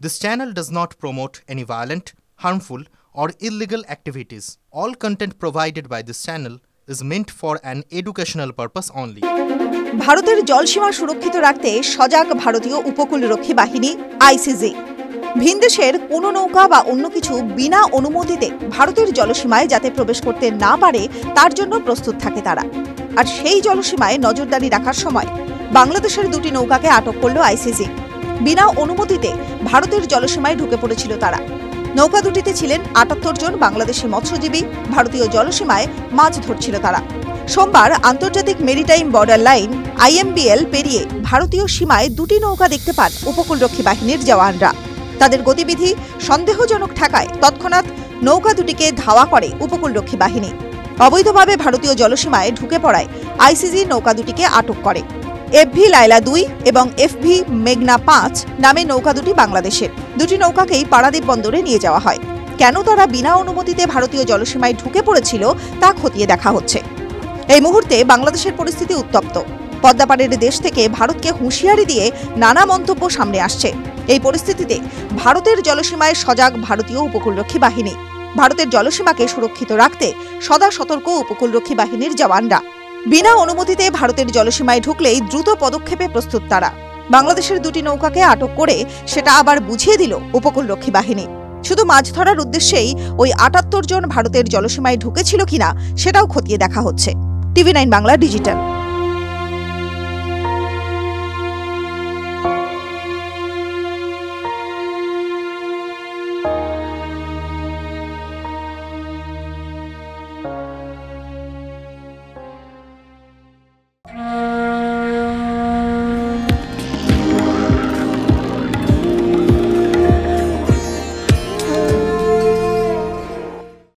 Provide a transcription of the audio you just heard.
This channel does not promote any violent, harmful, or illegal activities. All content provided by this channel is meant for an educational purpose only. ভারতের জলসীমা সুরক্ষিত রাখতে সজাগ ভারতীয় উপকূলরক্ষী বাহিনী ICG. ভিনদেশের কোনো নৌকা বা অন্য কিছু বিনা অনুমতিতে ভারতের জলসীমায় যাতে প্রবেশ করতে না পারে তার জন্য প্রস্তুত থাকে তারা। আর সেই জলসীমায় নজরদারি রাখার সময় বাংলাদেশের দুটি নৌকাকে আটক করল আইসিজি। বিনা অনুমতিতে ভারতের জলসীমায় ঢুকে পড়েছিল তারা। নৌকা দুটিতে ছিলেন ৭৮ জন বাংলাদেশি মৎস্যজীবী। ভারতীয় জলসীমায় মাছ ধরছিল তারা। সোমবার আন্তর্জাতিক মেরিটাইম বর্ডার লাইন IMBL পেরিয়ে ভারতীয় সীমায় দুটি নৌকা দেখতে পান উপকূলরক্ষী বাহিনীর জওয়ানরা। তাদের গতিবিধি সন্দেহজনক ঠাকায় তৎক্ষণাৎ নৌকা দুটিকে ধাওয়া করে উপকূলরক্ষী বাহিনী। অবৈধভাবে ভারতীয় জলসীমায় ঢুকে পড়ায় আইসিজি নৌকা দুটিকে আটক করে। FV লায়লা ২ এবং FV মেঘনা ৫ নামে নৌকা দুটি বাংলাদেশের। দুটি নৌকাকেই পারাদ্বীপ বন্দরে নিয়ে যাওয়া হয়। কেন তারা বিনা অনুমতিতে ভারতীয় জলসীমায় ঢুকে পড়েছিল তা খতিয়ে দেখা হচ্ছে। এই মুহূর্তে বাংলাদেশের পরিস্থিতি উত্তপ্ত। পদ্মাপাড়ের দেশ থেকে ভারতকে হুঁশিয়ারি দিয়ে নানা মন্তব্য সামনে আসছে। এই পরিস্থিতিতে ভারতের জলসীমায় সজাগ ভারতীয় উপকূলরক্ষী বাহিনী। ভারতের জলসীমাকে সুরক্ষিত রাখতে সদা সতর্ক উপকূলরক্ষী বাহিনীর জওয়ানরা। বিনা অনুমতিতে ভারতের জলসীমায় ঢুকলেই দ্রুত পদক্ষেপে প্রস্তুত তারা। বাংলাদেশের দুটি নৌকাকে আটক করে সেটা আবার বুঝিয়ে দিল উপকূলরক্ষী বাহিনী। শুধু মাছ ধরার উদ্দেশ্যেই ওই ৭৮ জন ভারতের জলসীমায় ঢুকেছিল কিনা সেটাও খতিয়ে দেখা হচ্ছে। TV9 Bangla digital.